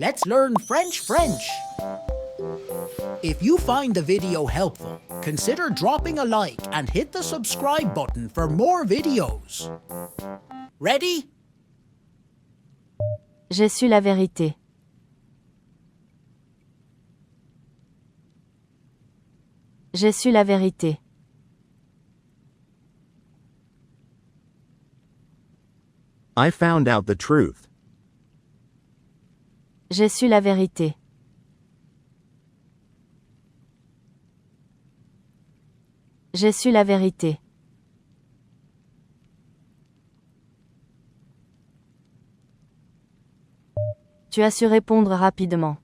Let's learn French. If you find the video helpful, consider dropping a like and hit the subscribe button for more videos. Ready? J'ai su la vérité. J'ai su la vérité. I found out the truth. J'ai su la vérité. J'ai su la vérité. Tu as su répondre rapidement.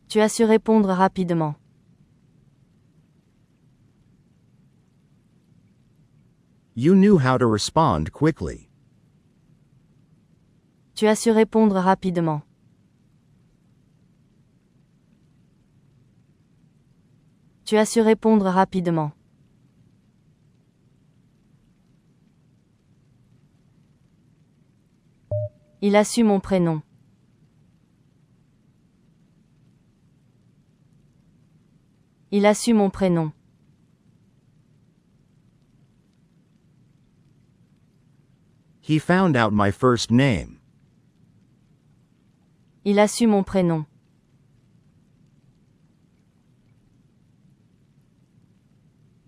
Tu as su répondre rapidement. You knew how to respond quickly. Tu as su répondre rapidement. Tu as su répondre rapidement. Il a su mon prénom. Il a su mon prénom. He found out my first name. Il a su mon prénom.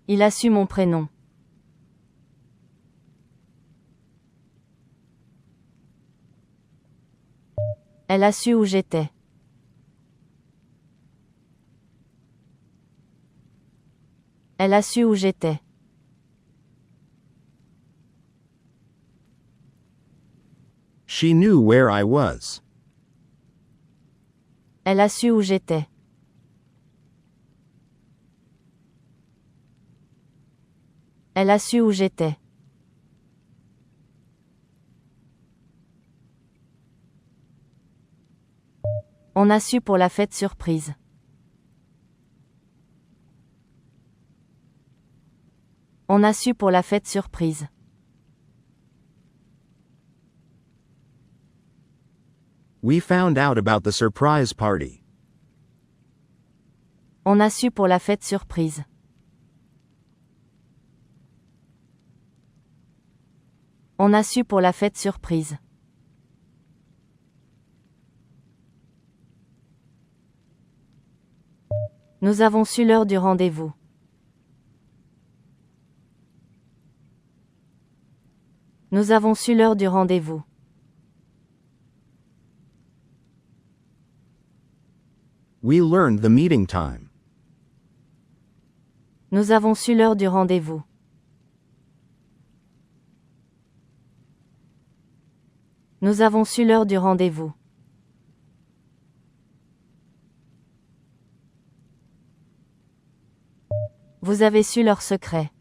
Il a su mon prénom. Elle a su où j'étais. Elle a su où j'étais. She knew where I was. Elle a su où j'étais. Elle a su où j'étais. On a su pour la fête surprise. On a su pour la fête surprise. We found out about the surprise party. On a su pour la fête surprise. On a su pour la fête surprise. Nous avons su l'heure du rendez-vous. Nous avons su l'heure du rendez-vous. We learned the meeting time. Nous avons su l'heure du rendez-vous. Nous avons su l'heure du rendez-vous. Vous avez su leur secret.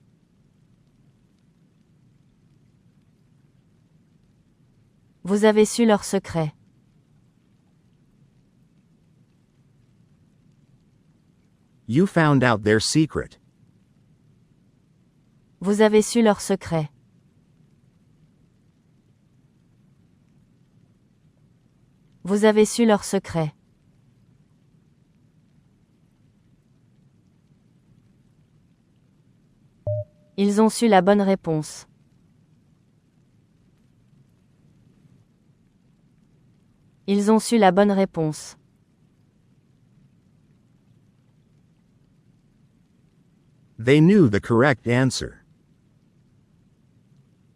Vous avez su leur secret. You found out their secret. Vous avez su leur secret. Vous avez su leur secret. Ils ont su la bonne réponse. Ils ont su la bonne réponse. They knew the correct answer.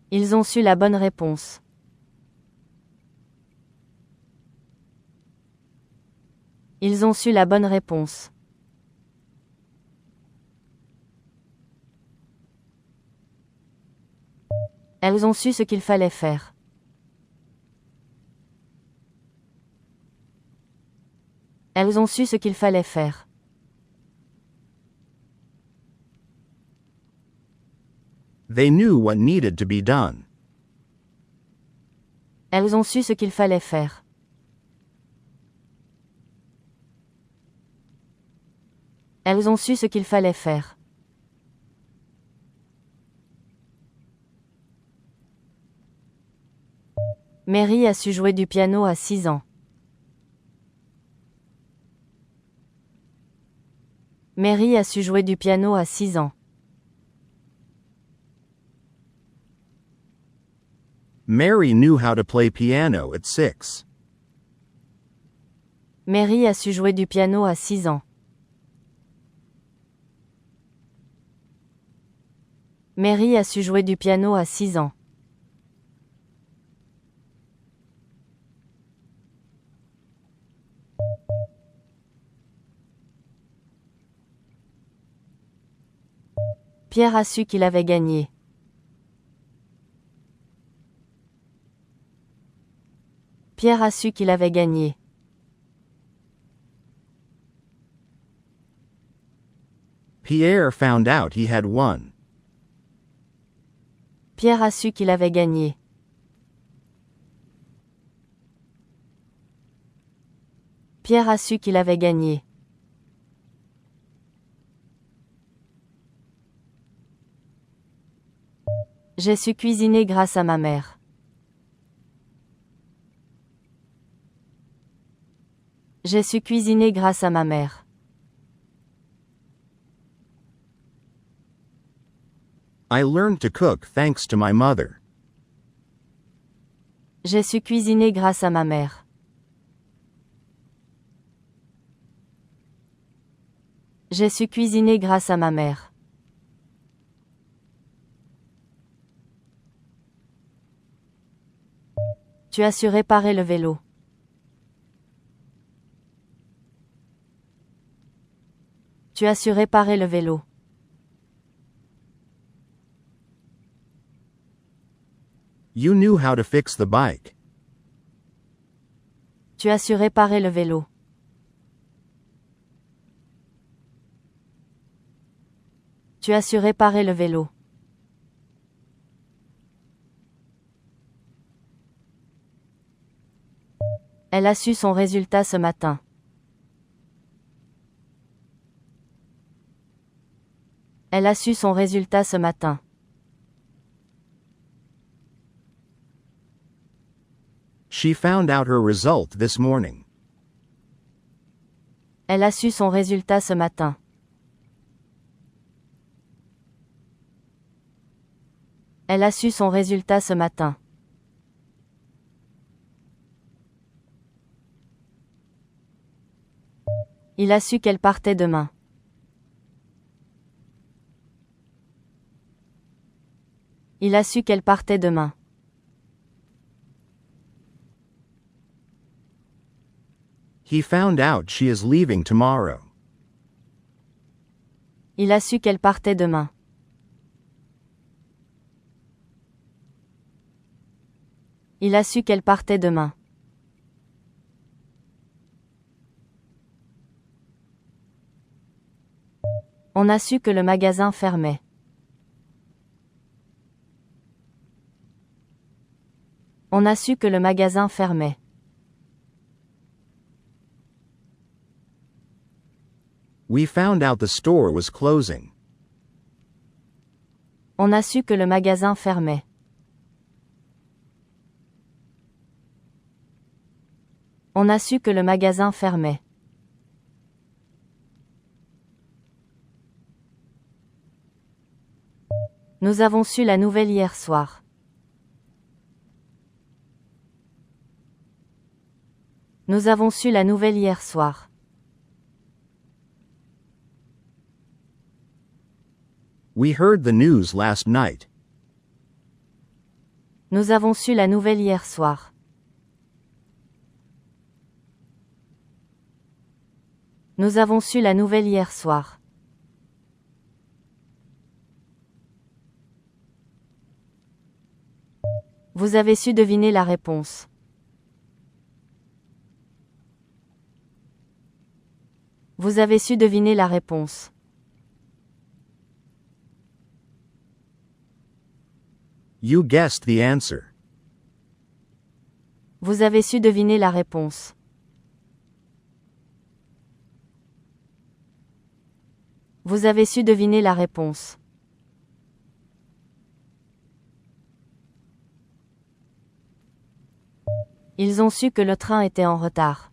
Ils ont su la bonne réponse. Ils ont su la bonne réponse. Elles ont su ce qu'il fallait faire. Elles ont su ce qu'il fallait faire. They knew what needed to be done. Elles ont su ce qu'il fallait faire. Elles ont su ce qu'il fallait faire. Mary a su jouer du piano à 6 ans. Mary a su jouer du piano à 6 ans. Mary knew how to play piano at 6. Mary a su jouer du piano à 6 ans. Mary a su jouer du piano à 6 ans. Pierre a su qu'il avait gagné. Pierre a su qu'il avait gagné. Pierre found out he had won. Pierre a su qu'il avait gagné. Pierre a su qu'il avait gagné. J'ai su cuisiner grâce à ma mère. J'ai su cuisiner grâce à ma mère. I learned to cook thanks to my mother. J'ai su cuisiner grâce à ma mère. J'ai su cuisiner grâce à ma mère. Tu as su réparer le vélo. Tu as su réparer le vélo. You knew how to fix the bike. Tu as su réparer le vélo. Tu as su réparer le vélo. Elle a su son résultat ce matin. Elle a su son résultat ce matin. She found out her result this morning. Elle a su son résultat ce matin. Elle a su son résultat ce matin. Il a su qu'elle partait demain. Il a su qu'elle partait demain. He found out she is leaving tomorrow. Il a su qu'elle partait demain. Il a su qu'elle partait demain. On a su que le magasin fermait. On a su que le magasin fermait. We found out the store was closing. On a su que le magasin fermait. On a su que le magasin fermait. Nous avons su la nouvelle hier soir. Nous avons su la nouvelle hier soir. We heard the news last night. Nous avons su la nouvelle hier soir. Nous avons su la nouvelle hier soir. Vous avez su deviner la réponse. Vous avez su deviner la réponse. You guessed the answer. Vous avez su deviner la réponse. Vous avez su deviner la réponse. Ils ont su que le train était en retard.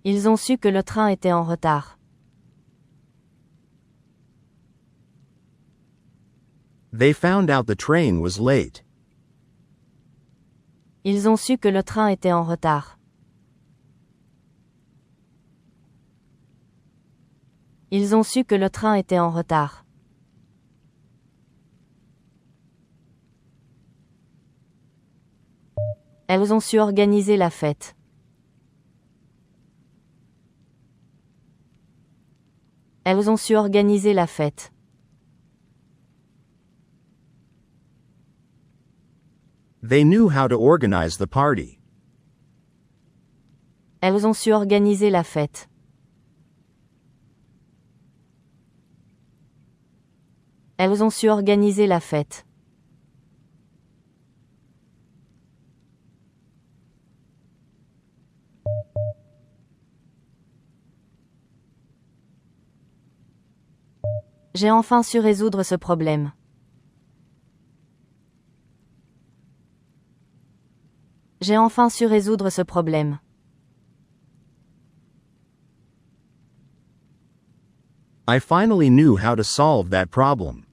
Ils ont su que le train était en retard. They found out the train was late. Ils ont su que le train était en retard. Ils ont su que le train était en retard. Elles ont su organiser la fête. Elles ont su organiser la fête. They knew how to organize the party. Elles ont su organiser la fête. Elles ont su organiser la fête. J'ai enfin su résoudre ce problème. J'ai enfin su résoudre ce problème. I finally knew how to solve that problem.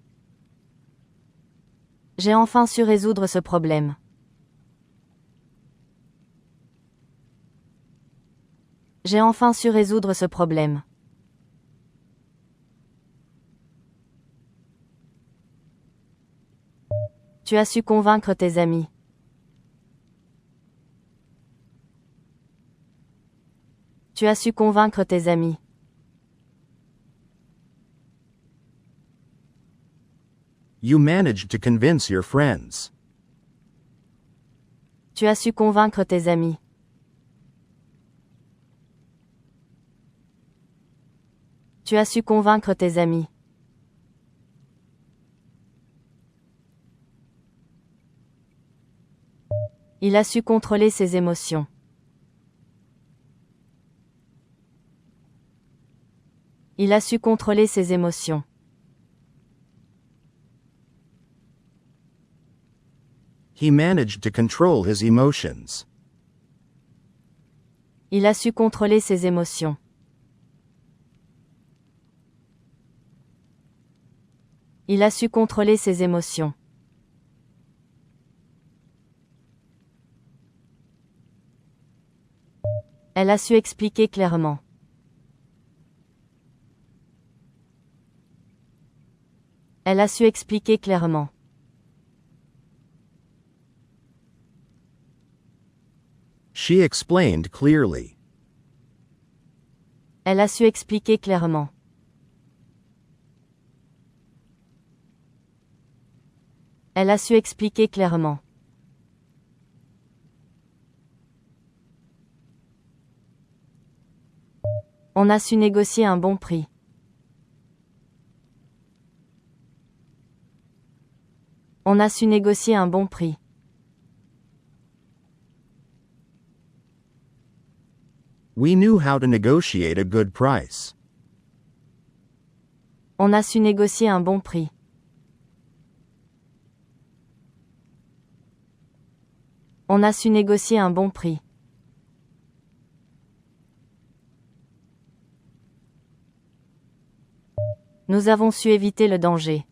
J'ai enfin su résoudre ce problème. J'ai enfin su résoudre ce problème. Tu as su convaincre tes amis. Tu as su convaincre tes amis. You managed to convince your friends. Tu as su convaincre tes amis. Tu as su convaincre tes amis. Il a su contrôler ses émotions. Il a su contrôler ses émotions. He managed to control his emotions. Il a su contrôler ses émotions. Il a su contrôler ses émotions. Elle a su expliquer clairement. Elle a su expliquer clairement. She explained clearly. Elle a su expliquer clairement. Elle a su expliquer clairement. On a su négocier un bon prix. On a su négocier un bon prix. We knew how to negotiate a good price. On a su négocier un bon prix. On a su négocier un bon prix. Nous avons su éviter le danger.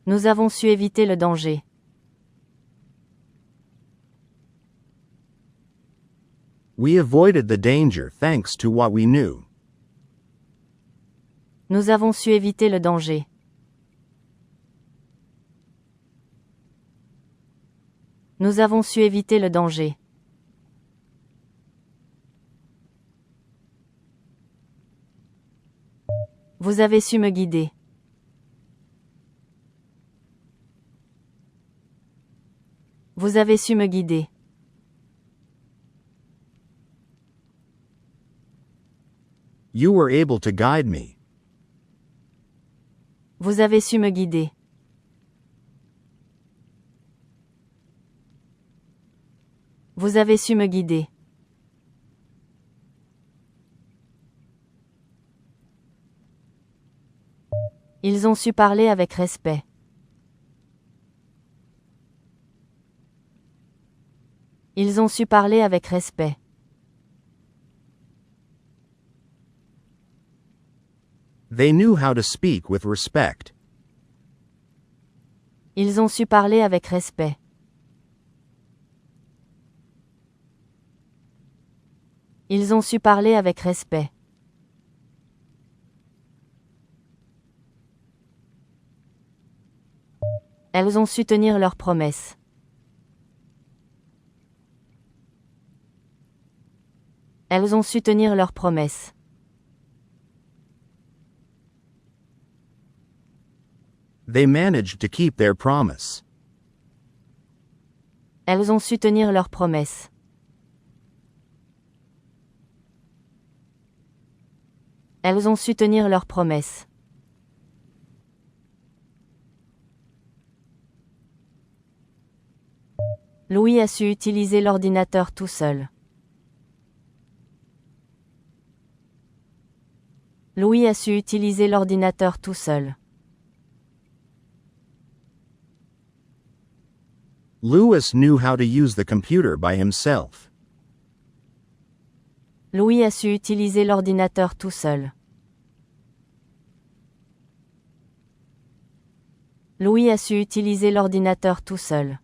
Nous avons su éviter le danger. We avoided the danger thanks to what we knew. Nous avons su éviter le danger. Nous avons su éviter le danger. Vous avez su me guider. Vous avez su me guider. You were able to guide me. Vous avez su me guider. Vous avez su me guider. Ils ont su parler avec respect. Ils ont su parler avec respect. They knew how to speak with respect. Ils ont su parler avec respect. Ils ont su parler avec respect. Elles ont su tenir leurs promesses. Elles ont su tenir leurs promesses. They managed to keep their promise. Elles ont su tenir leurs promesses. Elles ont su tenir leurs promesses. Louis a su utiliser l'ordinateur tout seul. Louis a su utiliser l'ordinateur tout seul. Louis knew how to use the computer by himself. Louis a su utiliser l'ordinateur tout seul. Louis a su utiliser l'ordinateur tout seul.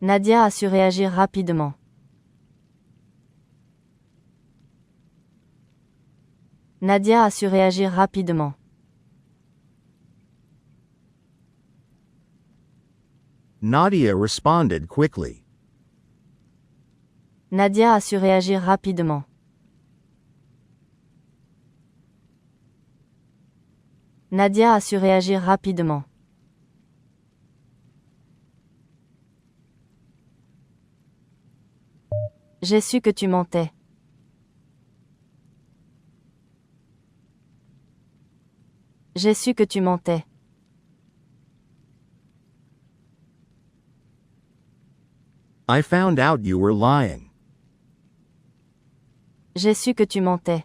Nadia a su réagir rapidement. Nadia a su réagir rapidement. Nadia responded quickly. Nadia a su réagir rapidement. Nadia a su réagir rapidement. J'ai su que tu mentais. J'ai su que tu mentais. I found out you were lying. J'ai su que tu mentais.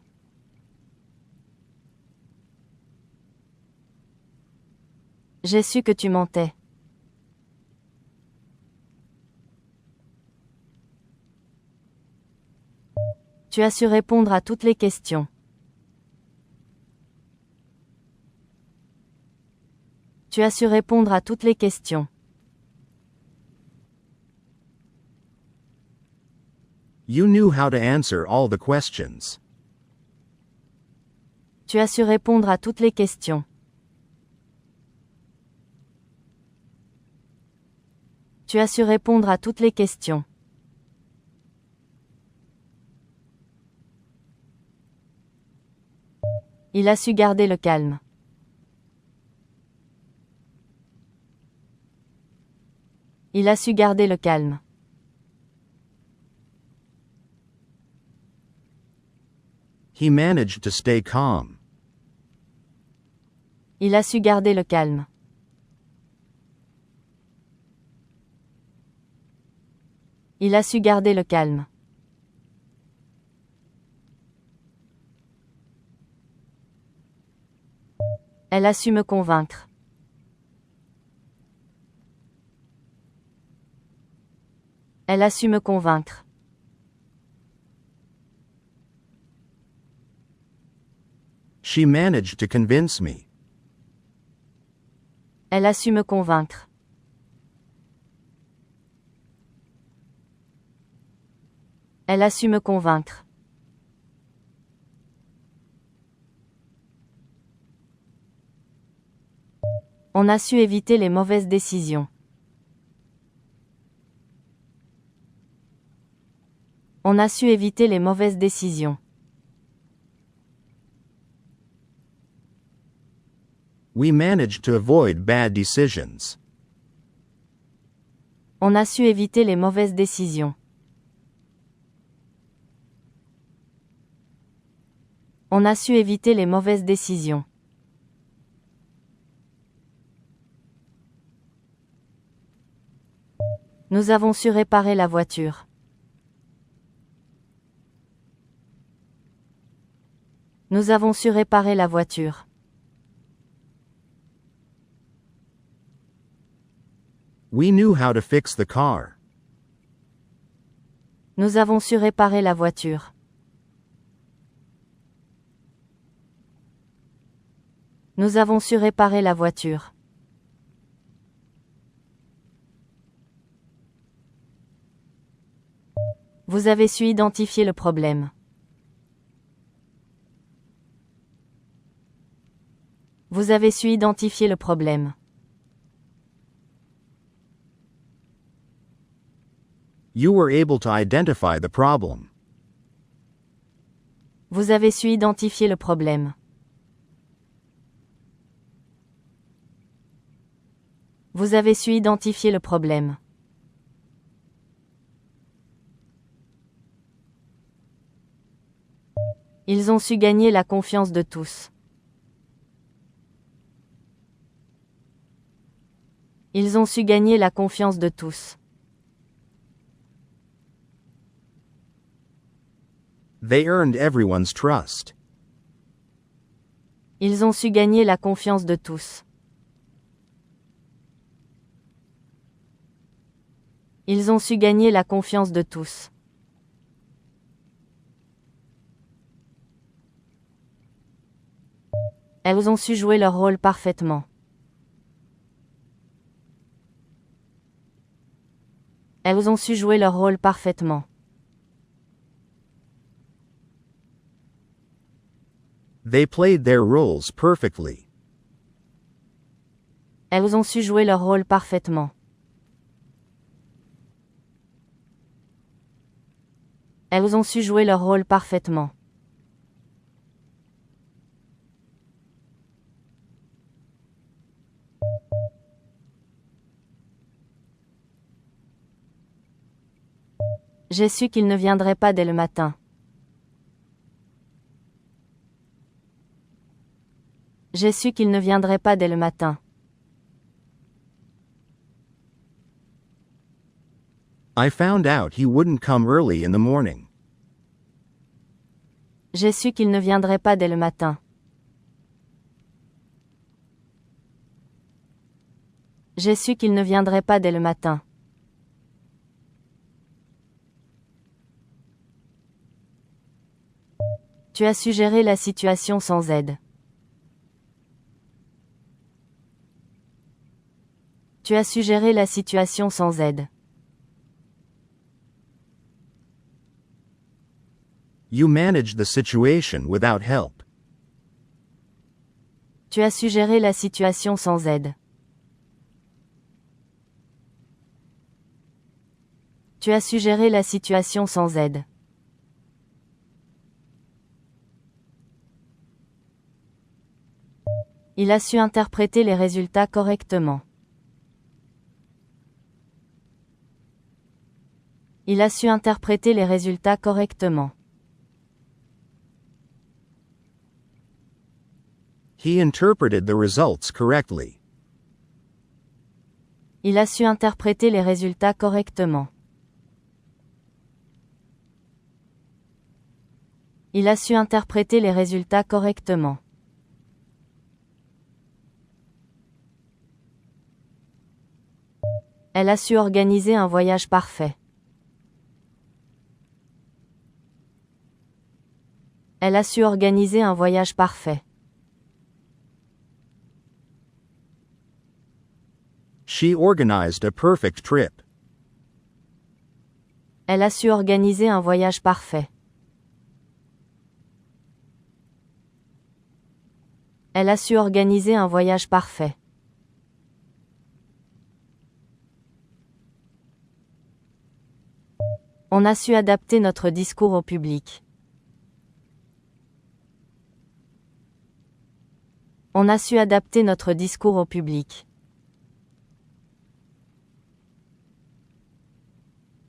J'ai su que tu mentais. Tu as su répondre à toutes les questions. Tu as su répondre à toutes les questions. You knew how to answer all the questions. Tu as su répondre à toutes les questions. Tu as su répondre à toutes les questions. Il a su garder le calme. Il a su garder le calme. He managed to stay calm. Il a su garder le calme. Il a su garder le calme. Elle a su me convaincre. Elle a su me convaincre. She managed to convince me. Elle a su me convaincre. Elle a su me convaincre. On a su éviter les mauvaises décisions. On a su éviter les mauvaises décisions. We managed to avoid bad decisions. On a su éviter les mauvaises décisions. On a su éviter les mauvaises décisions. Nous avons su réparer la voiture. Nous avons su réparer la voiture. We knew how to fix the car. Nous avons su réparer la voiture. Nous avons su réparer la voiture. Vous avez su identifier le problème. Vous avez su identifier le problème. You were able to identify the problem. Vous avez su identifier le problème. Vous avez su identifier le problème. Ils ont su gagner la confiance de tous. Ils ont su gagner la confiance de tous. They earned everyone's trust. Ils ont su gagner la confiance de tous. Ils ont su gagner la confiance de tous. Elles ont su jouer leur rôle parfaitement. Elles ont su jouer leur rôle parfaitement. They played their roles perfectly. Elles ont su jouer leur rôle parfaitement. Elles ont su jouer leur rôle parfaitement. J'ai su qu'il ne viendrait pas dès le matin. J'ai su qu'il ne viendrait pas dès le matin. I found out he wouldn't come early in the morning. J'ai su qu'il ne viendrait pas dès le matin. J'ai su qu'il ne viendrait pas dès le matin. Tu as su gérer la situation sans aide. Tu as su gérer la situation sans aide. You managed the situation without help. Tu as su gérer la situation sans aide. Tu as su gérer la situation sans aide. Il a su interpréter les résultats correctement. Il a su interpréter les résultats correctement. He interpreted the results correctly. Il a su interpréter les résultats correctement. Il a su interpréter les résultats correctement. Elle a su organiser un voyage parfait. Elle a su organiser un voyage parfait. She organized a perfect trip. Elle a su organiser un voyage parfait. Elle a su organiser un voyage parfait. On a su adapter notre discours au public. On a su adapter notre discours au public.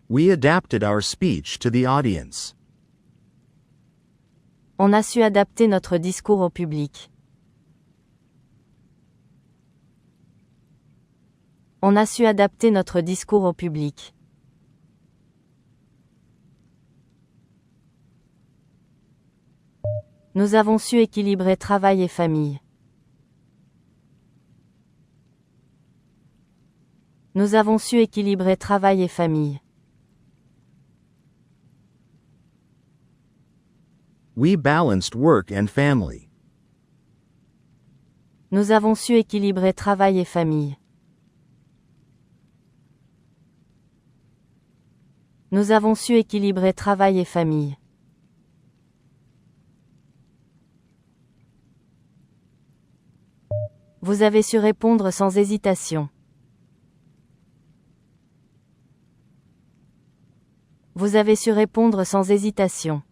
We adapted our speech to the audience. On a su adapter notre discours au public. On a su adapter notre discours au public. Nous avons su équilibrer travail et famille. Nous avons su équilibrer travail et famille. We balanced work and family. Nous avons su équilibrer travail et famille. Nous avons su équilibrer travail et famille. Vous avez su répondre sans hésitation. Vous avez su répondre sans hésitation.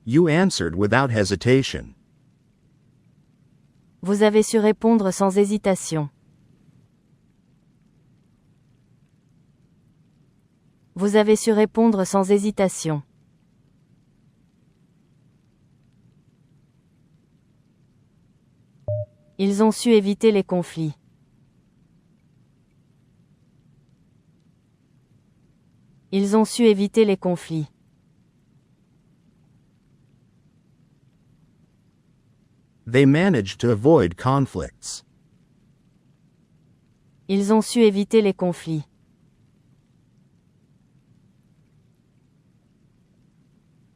You answered without hesitation. Vous avez su répondre sans hésitation. Vous avez su répondre sans hésitation. Ils ont su éviter les conflits. Ils ont su éviter les conflits. They managed to avoid conflicts. Ils ont su éviter les conflits.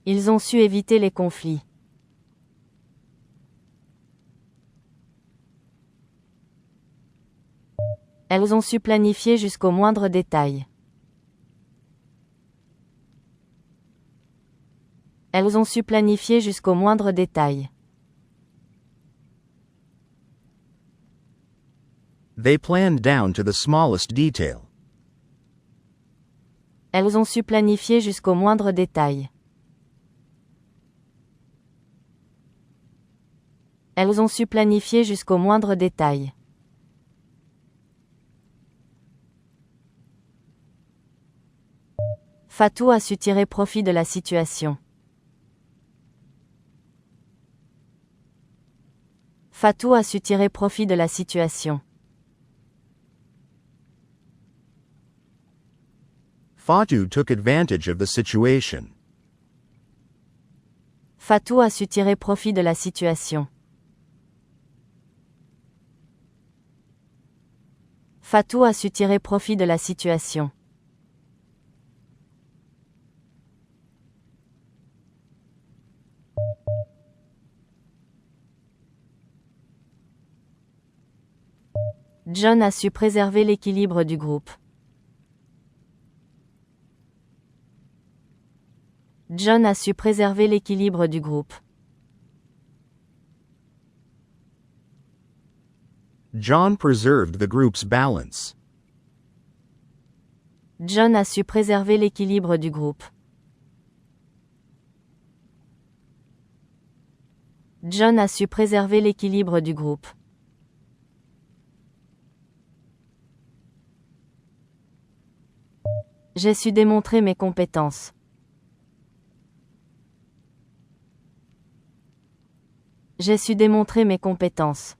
Ils ont su éviter les conflits. Elles ont su planifier jusqu'au moindre détail. Elles ont su planifier jusqu'au moindre détail. They planned down to the smallest detail. Elles ont su planifier jusqu'au moindre détail. Elles ont su planifier jusqu'au moindre détail. Fatou a su tirer profit de la situation. Fatou a su tirer profit de la situation. Fatou took advantage of the situation. Fatou a su tirer profit de la situation. Fatou a su tirer profit de la situation. John a su préserver l'équilibre du groupe. John a su préserver l'équilibre du groupe. John preserved the group's balance. John a su préserver l'équilibre du groupe. John a su préserver l'équilibre du groupe. J'ai su démontrer mes compétences. J'ai su démontrer mes compétences.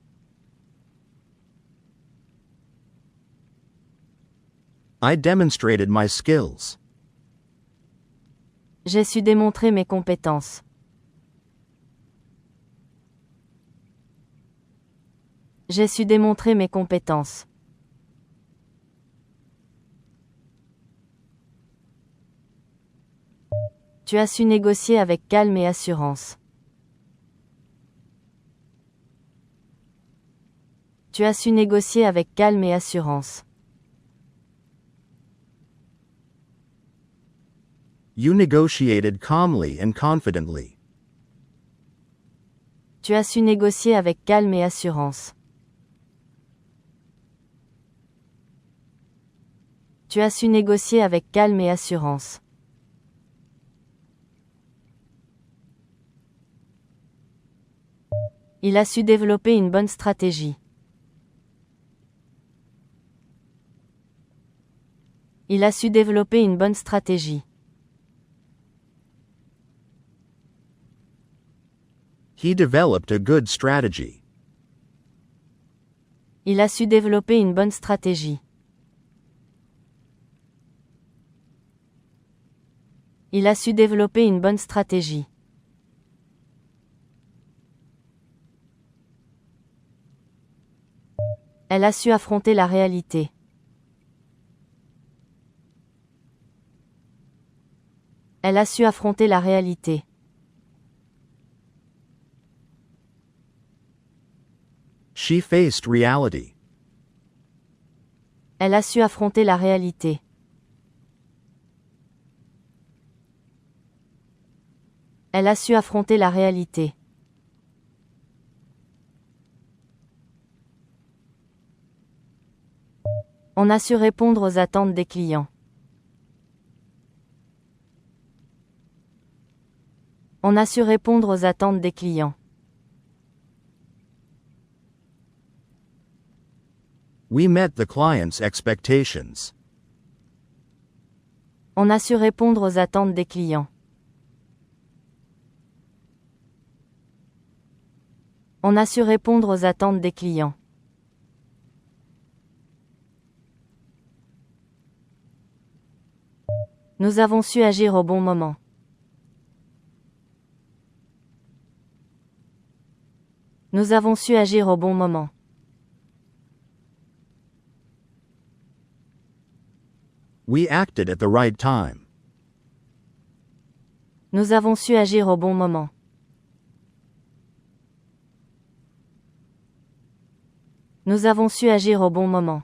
I demonstrated my skills. J'ai su démontrer mes compétences. J'ai su démontrer mes compétences. Tu as su négocier avec calme et assurance. Tu as su négocier avec calme et assurance. You negotiated calmly and confidently. Tu as su négocier avec calme et assurance. Tu as su négocier avec calme et assurance. Il a su développer une bonne stratégie. Il a su développer une bonne stratégie. He developed a good strategy. Il a su développer une bonne stratégie. Il a su développer une bonne stratégie. Elle a su affronter la réalité. Elle a su affronter la réalité. She faced reality. Elle a su affronter la réalité. Elle a su affronter la réalité. On a su répondre aux attentes des clients. On a su répondre aux attentes des clients. We met the client's expectations. On a su répondre aux attentes des clients. On a su répondre aux attentes des clients. Nous avons su agir au bon moment. Nous avons su agir au bon moment. We acted at the right time. Nous avons su agir au bon moment. Nous avons su agir au bon moment.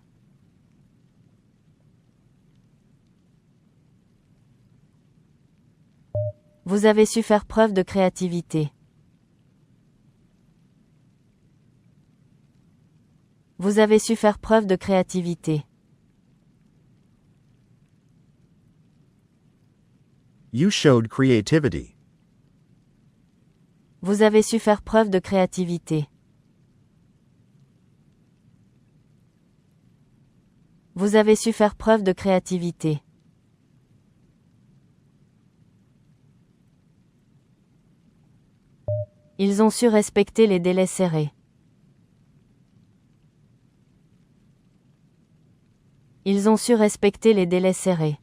Vous avez su faire preuve de créativité. Vous avez su faire preuve de créativité. You showed creativity. Vous avez su faire preuve de créativité. Vous avez su faire preuve de créativité. Ils ont su respecter les délais serrés. Ils ont su respecter les délais serrés.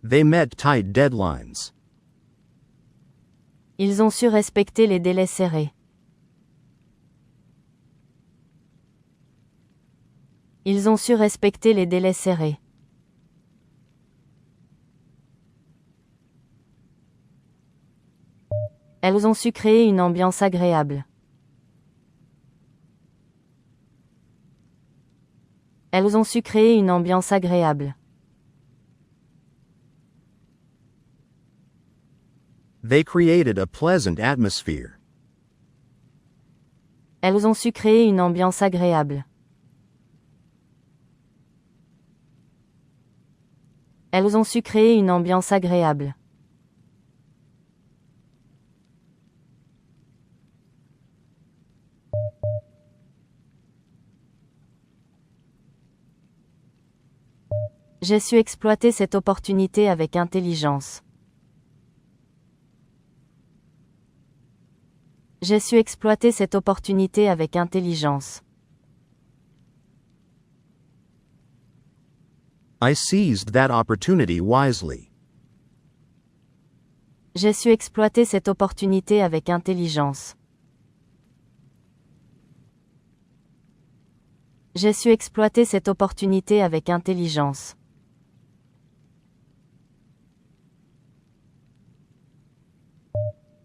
They met tight deadlines. Ils ont su respecter les délais serrés. Ils ont su respecter les délais serrés. Elles ont su créer une ambiance agréable. Elles ont su créer une ambiance agréable. They created a pleasant atmosphere. Elles ont su créer une ambiance agréable. Elles ont su créer une ambiance agréable. J'ai su exploiter cette opportunité avec intelligence. J'ai su exploiter cette opportunité avec intelligence. I seized that opportunity wisely. J'ai su exploiter cette opportunité avec intelligence. J'ai su exploiter cette opportunité avec intelligence.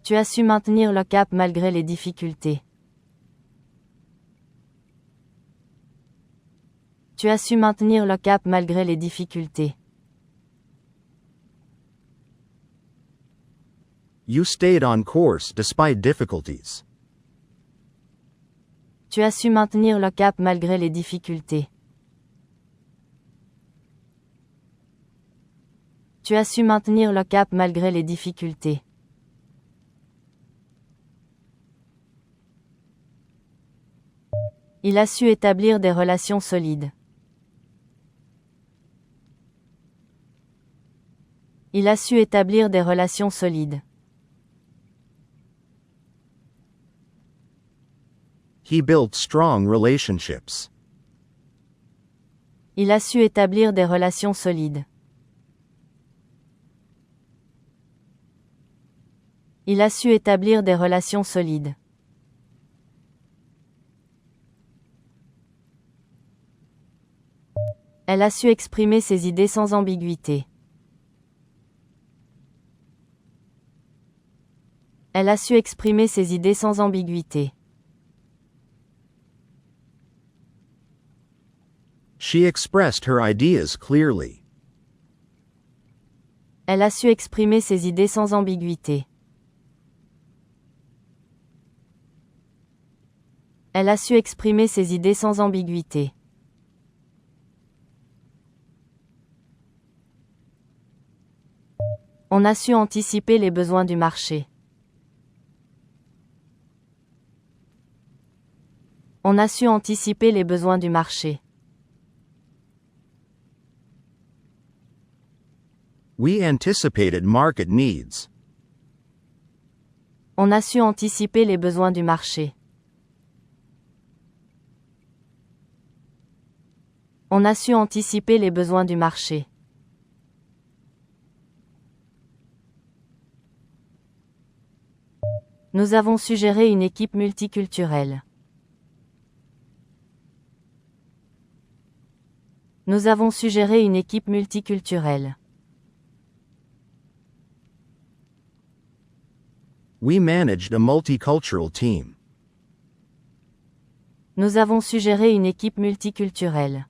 Tu as su maintenir le cap malgré les difficultés. Tu as su maintenir le cap malgré les difficultés. You stayed on course despite difficulties. Tu as su maintenir le cap malgré les difficultés. Tu as su maintenir le cap malgré les difficultés. Il a su établir des relations solides. Il a su établir des relations solides. He built strong relationships. Il a su établir des relations solides. Il a su établir des relations solides. Elle a su exprimer ses idées sans ambiguïté. Elle a su exprimer ses idées sans ambiguïté. She expressed her ideas clearly. Elle a su exprimer ses idées sans ambiguïté. Elle a su exprimer ses idées sans ambiguïté. On a su anticiper les besoins du marché. On a su anticiper les besoins du marché. We anticipated market needs. On a su anticiper les besoins du marché. On a su anticiper les besoins du marché. Nous avons suggéré une équipe multiculturelle. Nous avons suggéré une équipe multiculturelle. We managed a multicultural team. Nous avons suggéré une équipe multiculturelle.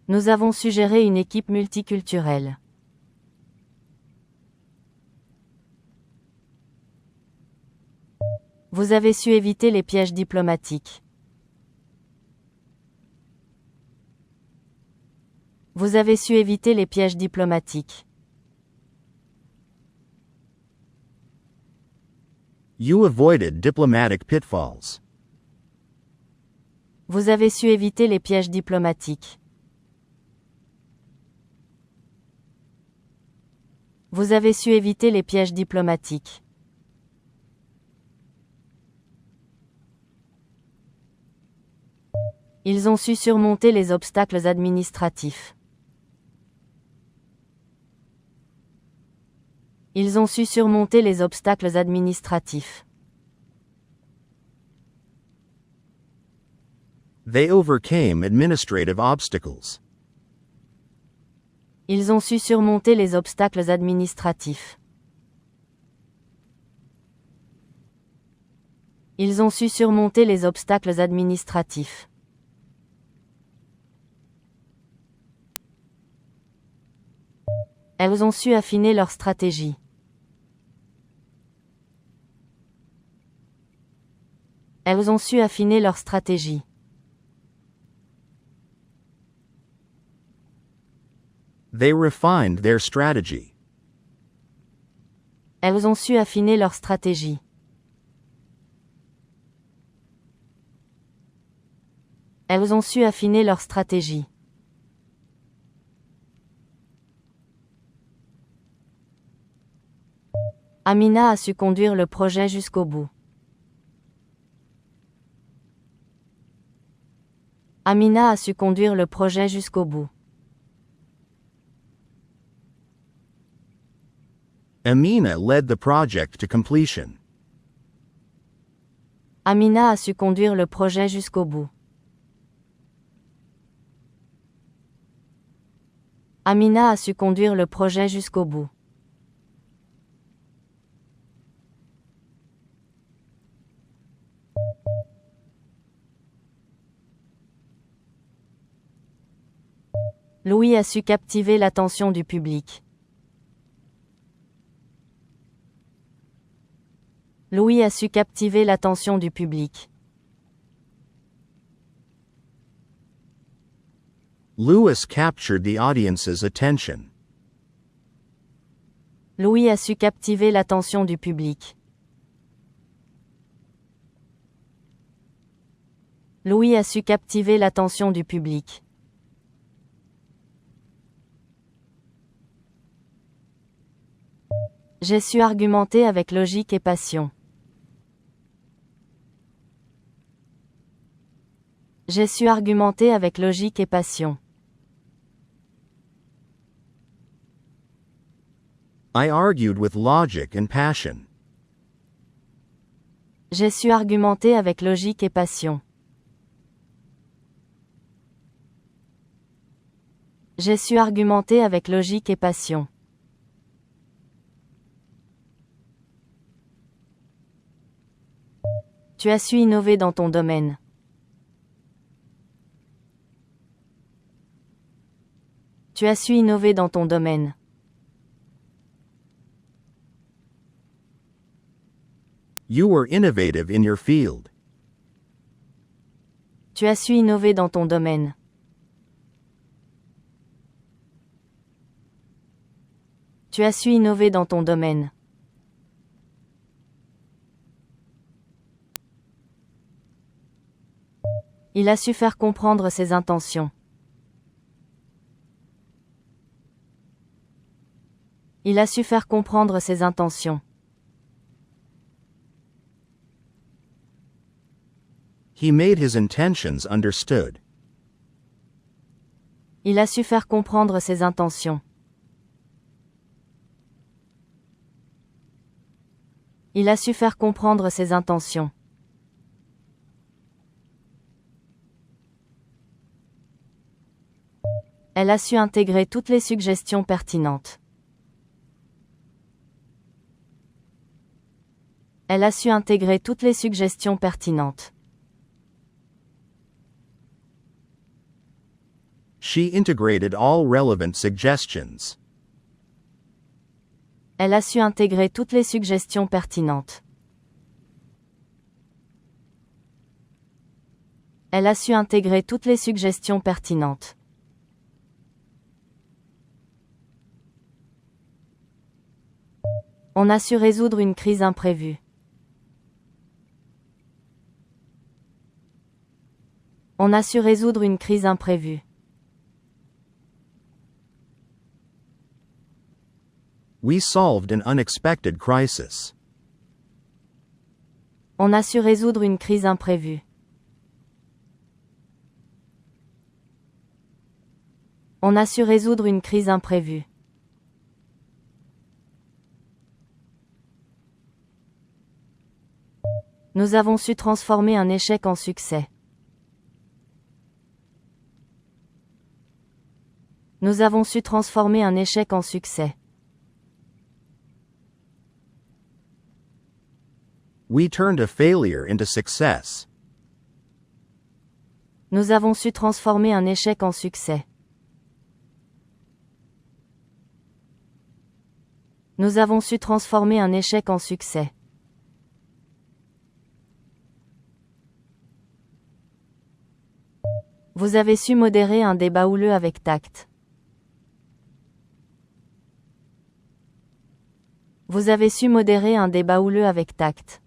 Nous avons suggéré une équipe multiculturelle. Vous avez su éviter les pièges diplomatiques. Vous avez su éviter les pièges diplomatiques. You avoided diplomatic pitfalls. Vous avez su éviter les pièges diplomatiques. Vous avez su éviter les pièges diplomatiques. Ils ont su surmonter les obstacles administratifs. Ils ont su surmonter les obstacles administratifs. They overcame administrative obstacles. Ils ont su surmonter les obstacles administratifs. Ils ont su surmonter les obstacles administratifs. Elles ont su affiner leur stratégie. Elles ont su affiner leur stratégie. They refined their strategy. Elles ont su affiner leur stratégie. Elles ont su affiner leur stratégie. Amina a su conduire le projet jusqu'au bout. Amina a su conduire le projet jusqu'au bout. Amina led the project to completion. Amina a su conduire le projet jusqu'au bout. Amina a su conduire le projet jusqu'au bout. Louis a su captiver l'attention du public. Louis a su captiver l'attention du public. Louis captured the audience's attention. Louis a su captiver l'attention du public. Louis a su captiver l'attention du public. J'ai su argumenter avec logique et passion. J'ai su argumenter avec logique et passion. I argued with logic and passion. J'ai su argumenter avec logique et passion. J'ai su argumenter avec logique et passion. Tu as su innover dans ton domaine. Tu as su innover dans ton domaine. You were innovative in your field. Tu as su innover dans ton domaine. Tu as su innover dans ton domaine. Il a su faire comprendre ses intentions. Il a su faire comprendre ses intentions. He made his intentions understood. Il a su faire comprendre ses intentions. Il a su faire comprendre ses intentions. Elle a su intégrer toutes les suggestions pertinentes. Elle a su intégrer toutes les suggestions pertinentes. She integrated all relevant suggestions. Elle a su intégrer toutes les suggestions pertinentes. Elle a su intégrer toutes les suggestions pertinentes. On a su résoudre une crise imprévue. On a su résoudre une crise imprévue. We solved an unexpected crisis. On a su résoudre une crise imprévue. On a su résoudre une crise imprévue. Nous avons su transformer un échec en succès. Nous avons su transformer un échec en succès. We turned a failure into success. Nous avons su transformer un échec en succès. Nous avons su transformer un échec en succès. Vous avez su modérer un débat houleux avec tact. Vous avez su modérer un débat houleux avec tact.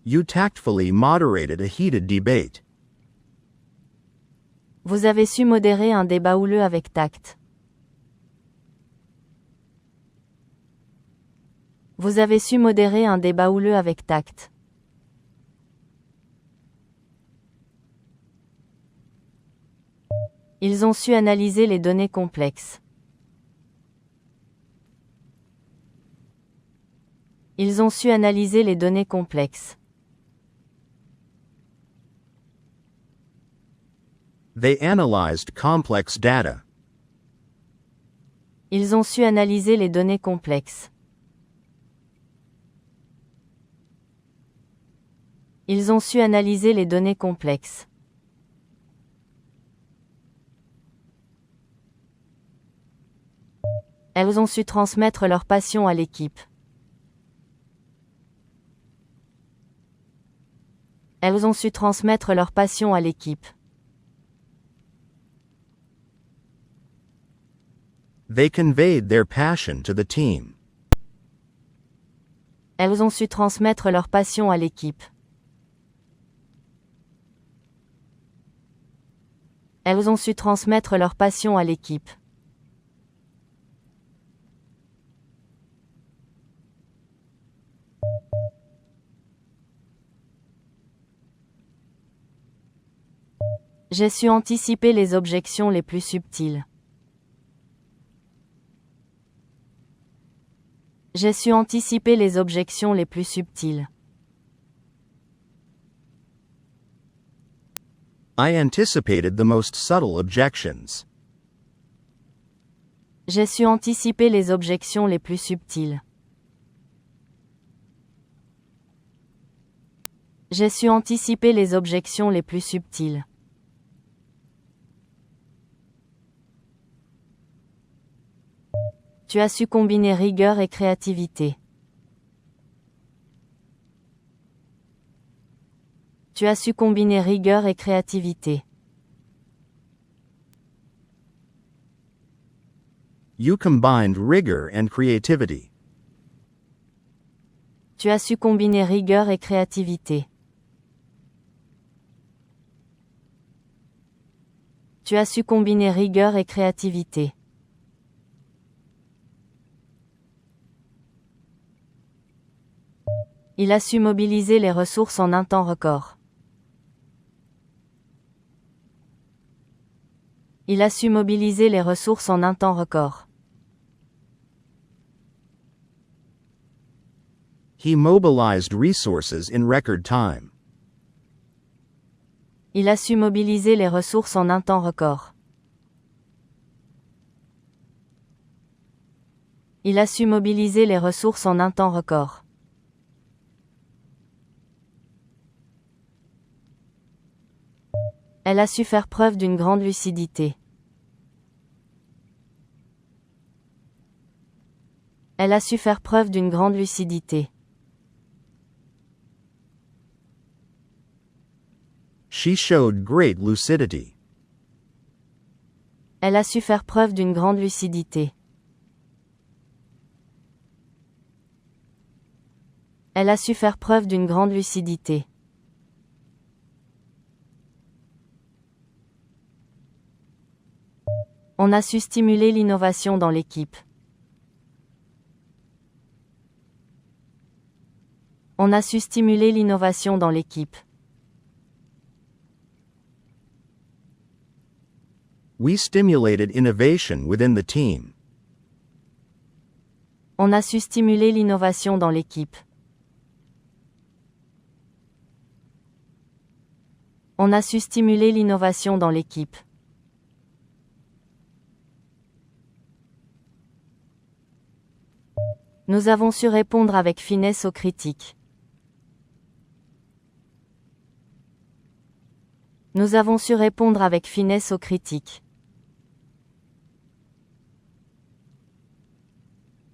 You tactfully moderated a heated debate. Vous avez su modérer un débat houleux avec tact. Vous avez su modérer un débat houleux avec tact. Ils ont su analyser les données complexes. Ils ont su analyser les données complexes. They analyzed complex data. Ils ont su analyser les données complexes. Ils ont su analyser les données complexes. Elles ont su transmettre leur passion à l'équipe. Elles ont su transmettre leur passion à l'équipe. They conveyed their passion to the team. Elles ont su transmettre leur passion à l'équipe. Elles ont su transmettre leur passion à l'équipe. J'ai su anticiper les objections les plus subtiles. J'ai su anticiper les objections les plus subtiles. I anticipated the most subtle objections. J'ai su anticiper les objections les plus subtiles. J'ai su anticiper les objections les plus subtiles. Tu as su combiner rigueur et créativité. Tu as su combiner rigueur et créativité. You combined rigor and creativity. Tu as su combiner rigueur et créativité. Tu as su combiner rigueur et créativité. Il a su mobiliser les ressources en un temps record. Il a su mobiliser les ressources en un temps record. He mobilized resources in record time. Il a su mobiliser les ressources en un temps record. Il a su mobiliser les ressources en un temps record. Elle a su faire preuve d'une grande lucidité. Elle a su faire preuve d'une grande lucidité. She showed great lucidity. Elle a su faire preuve d'une grande lucidité. Elle a su faire preuve d'une grande lucidité. On a su stimuler l'innovation dans l'équipe. On a su stimuler l'innovation dans l'équipe. We stimulated innovation within the team. On a su stimuler l'innovation dans l'équipe. On a su stimuler l'innovation dans l'équipe. Nous avons su répondre avec finesse aux critiques. Nous avons su répondre avec finesse aux critiques.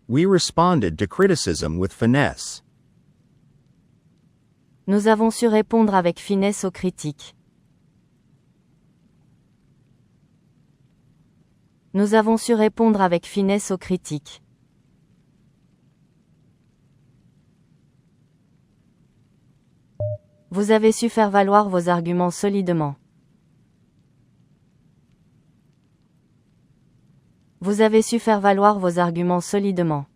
We responded to criticism with finesse. Nous avons su répondre avec finesse aux critiques. Nous avons su répondre avec finesse aux critiques. Vous avez su faire valoir vos arguments solidement. Vous avez su faire valoir vos arguments solidement.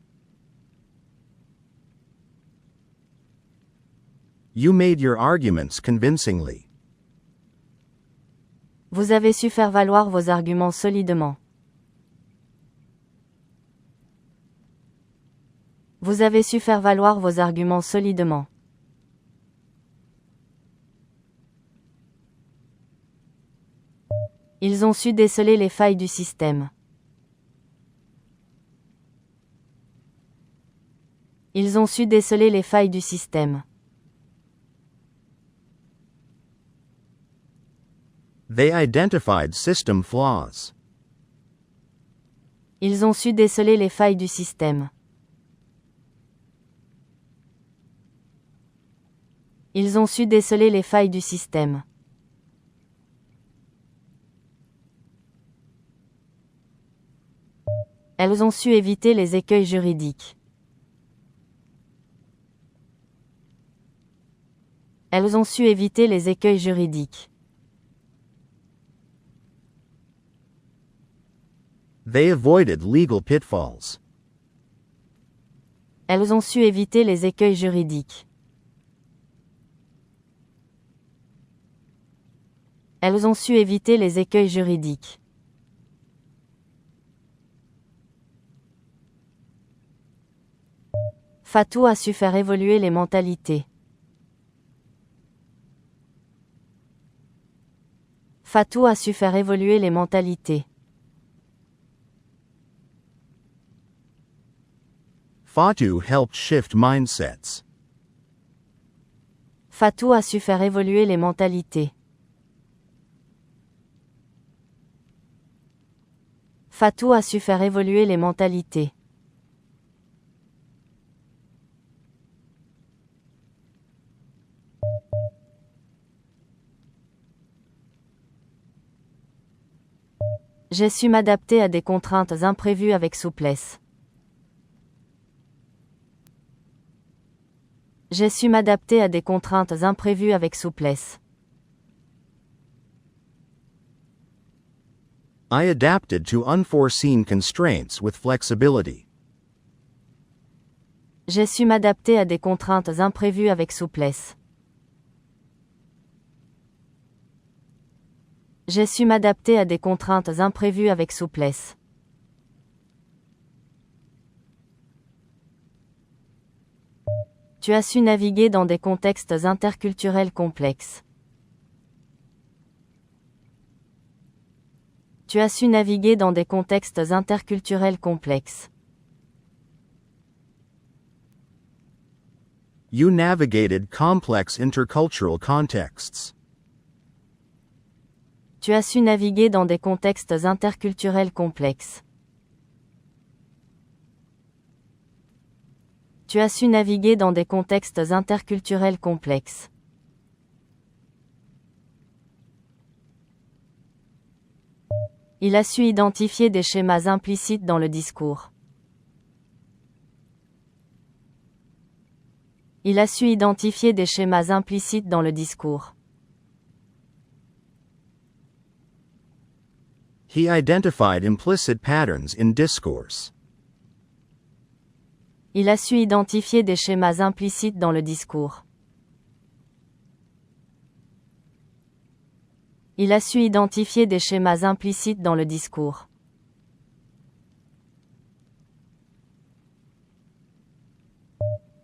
You made your arguments convincingly. Vous avez su faire valoir vos arguments solidement. Vous avez su faire valoir vos arguments solidement. Ils ont su déceler les failles du système. Ils ont su déceler les failles du système. They identified system flaws. Ils ont su déceler les failles du système. Ils ont su déceler les failles du système. Elles ont su éviter les écueils juridiques. Elles ont su éviter les écueils juridiques. They avoided legal pitfalls. Elles ont su éviter les écueils juridiques. Elles ont su éviter les écueils juridiques. Fatou a su faire évoluer les mentalités. Fatou a su faire évoluer les mentalités. Fatou helped shift mindsets. Fatou a su faire évoluer les mentalités. Fatou a su faire évoluer les mentalités. J'ai su m'adapter à des contraintes imprévues avec souplesse. J'ai su m'adapter à des contraintes imprévues avec souplesse. I adapted to unforeseen constraints with flexibility. J'ai su m'adapter à des contraintes imprévues avec souplesse. J'ai su m'adapter à des contraintes imprévues avec souplesse. Tu as su naviguer dans des contextes interculturels complexes. Tu as su naviguer dans des contextes interculturels complexes. You navigated complex intercultural contexts. Tu as su naviguer dans des contextes interculturels complexes. Tu as su naviguer dans des contextes interculturels complexes. Il a su identifier des schémas implicites dans le discours. Il a su identifier des schémas implicites dans le discours. He identified implicit patterns in discourse. Il a su identifier des schémas implicites dans le discours. Il a su identifier des schémas implicites dans le discours.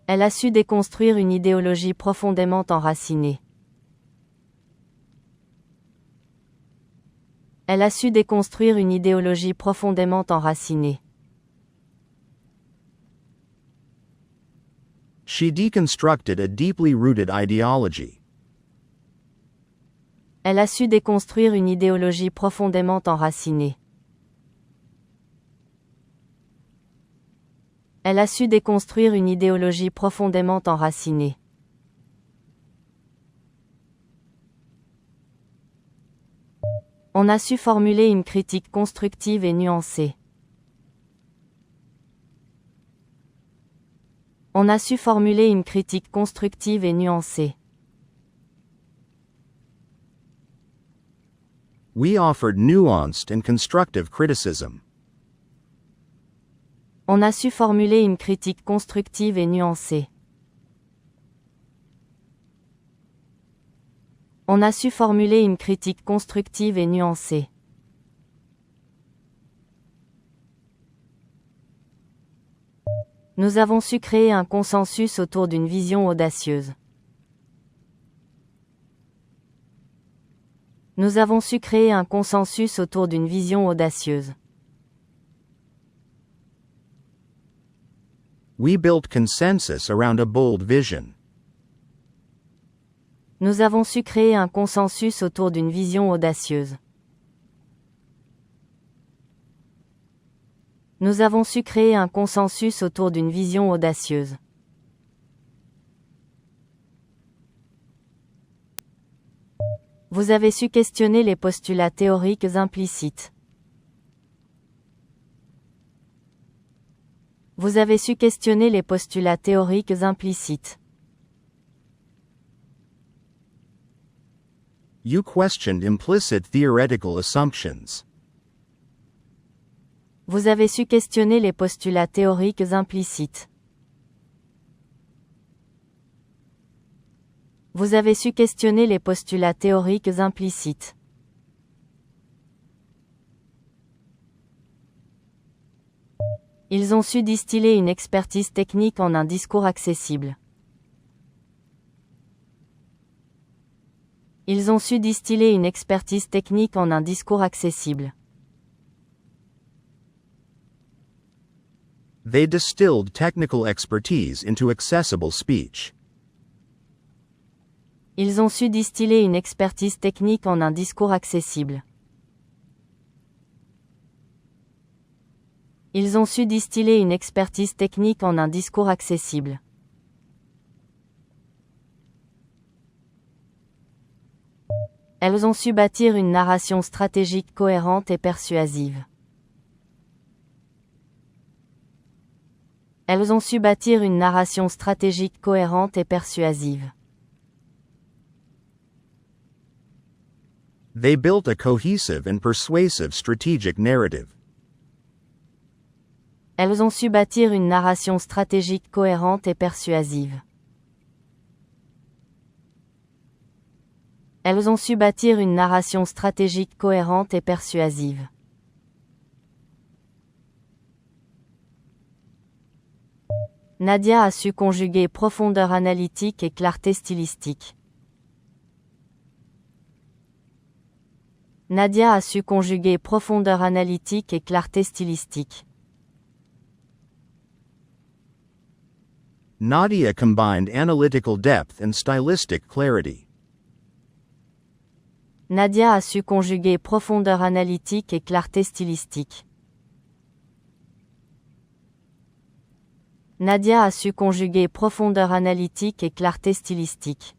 Elle a su déconstruire une idéologie profondément enracinée. Elle a su déconstruire une idéologie profondément enracinée. She deconstructed a deeply rooted ideology. Elle a su déconstruire une idéologie profondément enracinée. Elle a su déconstruire une idéologie profondément enracinée. On a su formuler une critique constructive et nuancée. On a su formuler une critique constructive et nuancée. We offered nuanced and constructive criticism. On a su formuler une critique constructive et nuancée. On a su formuler une critique constructive et nuancée. Nous avons su créer un consensus autour d'une vision audacieuse. Nous avons su créer un consensus autour d'une vision audacieuse. We built consensus around a bold vision. Nous avons su créer un consensus autour d'une vision audacieuse. Nous avons su créer un consensus autour d'une vision audacieuse. Vous avez su questionner les postulats théoriques implicites. Vous avez su questionner les postulats théoriques implicites. You questioned implicit theoretical assumptions. Vous avez su questionner les postulats théoriques implicites. Vous avez su questionner les postulats théoriques implicites. Ils ont su distiller une expertise technique en un discours accessible. Ils ont su distiller une expertise technique en un discours accessible. They distilled technical expertise into accessible speech. Ils ont su distiller une expertise technique en un discours accessible. Ils ont su distiller une expertise technique en un discours accessible. Elles ont su bâtir une narration stratégique cohérente et persuasive. Elles ont su bâtir une narration stratégique cohérente et persuasive. They built a cohesive and persuasive strategic narrative. Elles ont su bâtir une narration stratégique cohérente et persuasive. Elles ont su bâtir une narration stratégique cohérente et persuasive. Nadia a su conjuguer profondeur analytique et clarté stylistique. Nadia a su conjuguer profondeur analytique et clarté stylistique. Nadia combined analytical depth and stylistic clarity. Nadia a su conjuguer profondeur analytique et clarté stylistique. Nadia a su conjuguer profondeur analytique et clarté stylistique.